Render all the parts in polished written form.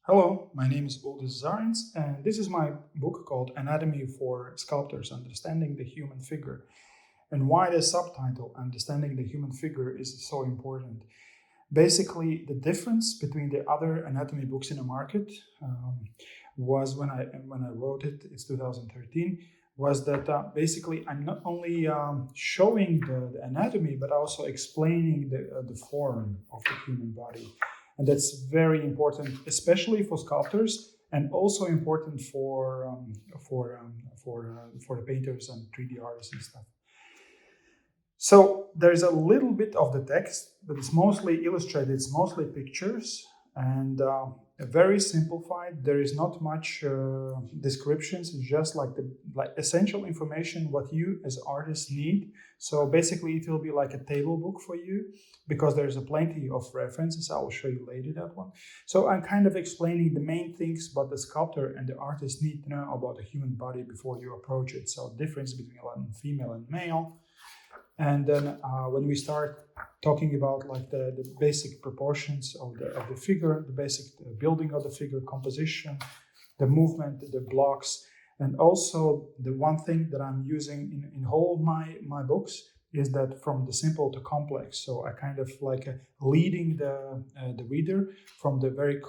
Hello, my name is Uldis Zarins, and this is my book called Anatomy for Sculptors, Understanding the Human Figure. And why the subtitle, Understanding the Human Figure, is so important. Basically, the difference between the other anatomy books in the market was when I wrote it, it's 2013, was that basically I'm not only showing the anatomy, but also explaining the form of the human body. And that's very important, especially for sculptors, and also important for the painters and 3D artists and stuff. So there's a little bit of the text, but it's mostly illustrated. It's mostly pictures and very simplified. There is not much descriptions. It's just like the essential information what you as artists need. So basically, it will be like a table book for you because there's a plenty of references. I will show you later that one. So I'm kind of explaining the main things what the sculptor and the artist need to know about the human body before you approach it. So difference between female and male. And then when we start talking about like the basic proportions of the figure, the basic building of the figure, composition, the movement, the blocks, and also the one thing that I'm using in all my books is that from the simple to complex. So I kind of like leading the reader from the very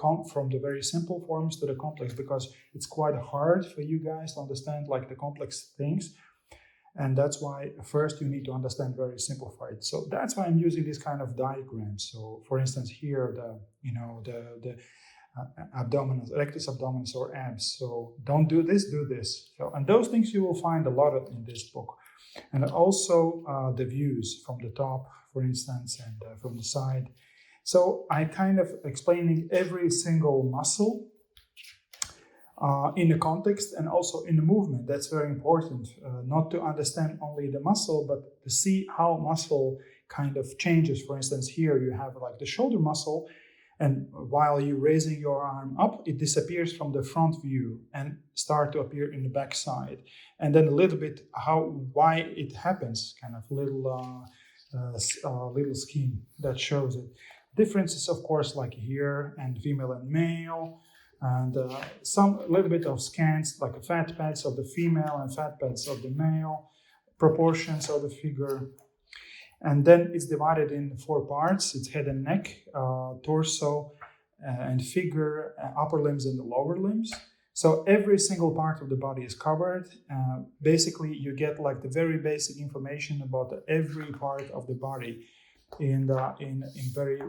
simple forms to the complex, because it's quite hard for you guys to understand like the complex things. And that's why first you need to understand very simplified. So that's why I'm using this kind of diagrams. So for instance, here the abdominals, rectus abdominis or abs. So don't do this, do this. So, and those things you will find a lot of in this book. And also the views from the top, for instance, and from the side. So I kind of explaining every single muscle in the context and also in the movement. That's very important, not to understand only the muscle, but to see how muscle kind of changes. For instance, here you have like the shoulder muscle, and while you're raising your arm up, it disappears from the front view and start to appear in the back side. And then a little bit why it happens, kind of little scheme that shows it. Differences, of course, like here and female and male. And a little bit of scans, like fat pads of the female and fat pads of the male, proportions of the figure. And then it's divided in 4 parts. It's head and neck, torso, and figure, upper limbs and the lower limbs. So every single part of the body is covered. Basically, you get like the very basic information about every part of the body in very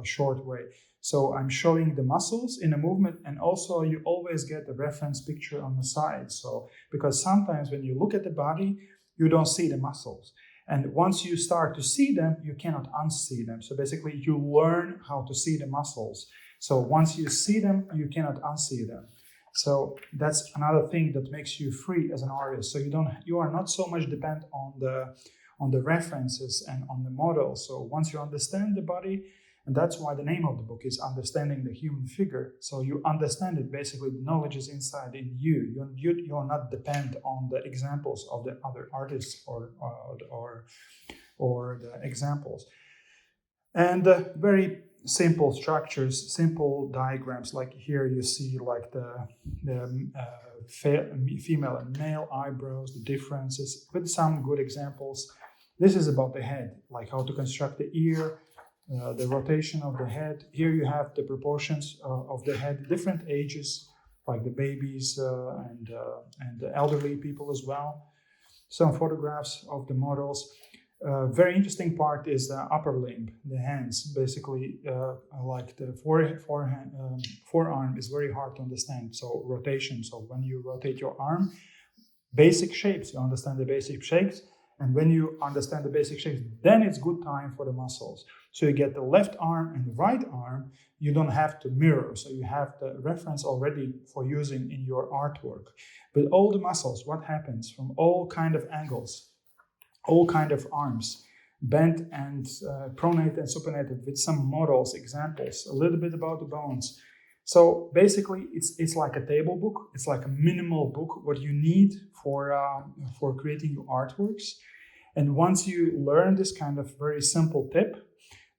short way. So I'm showing the muscles in a movement, and also you always get a reference picture on the side. So because sometimes when you look at the body, you don't see the muscles. And once you start to see them, you cannot unsee them. So basically you learn how to see the muscles. So once you see them, you cannot unsee them. So that's another thing that makes you free as an artist. So you are not so much dependent on the references and on the model. So once you understand the body, and that's why the name of the book is Understanding the Human Figure. So you understand it, basically the knowledge is inside in you. You're not dependent on the examples of the other artists or the examples. And very simple structures, simple diagrams. Like here you see like the female and male eyebrows, the differences with some good examples. This is about the head, like how to construct the ear, the rotation of the head. Here you have the proportions of the head, different ages, like the babies and the elderly people as well. Some photographs of the models. Very interesting part is the upper limb, the hands. Basically, like the forearm is very hard to understand. So rotation. So when you rotate your arm, basic shapes, you understand the basic shapes. And when you understand the basic shapes, then it's good time for the muscles. So you get the left arm and the right arm. You don't have to mirror. So you have the reference already for using in your artwork. But all the muscles, what happens from all kind of angles, all kind of arms, bent and pronated and supinated with some models, examples, a little bit about the bones. So basically, it's like a table book. It's like a minimal book, what you need for creating your artworks. And once you learn this kind of very simple tip,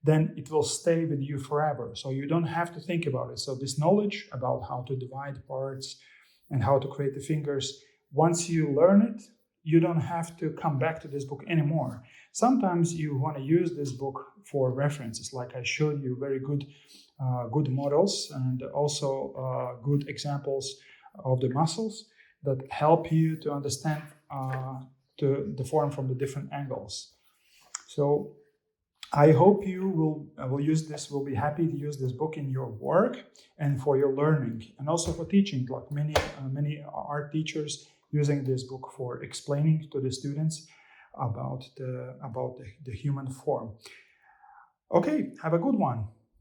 then it will stay with you forever. So you don't have to think about it. So this knowledge about how to divide parts and how to create the fingers, once you learn it, you don't have to come back to this book anymore. Sometimes you want to use this book for references, like I showed you very good models and also good examples of the muscles that help you to understand the form from the different angles. So I hope you will be happy to use this book in your work and for your learning, and also for teaching, like many art teachers using this book for explaining to the students about the human form. Okay, have a good one.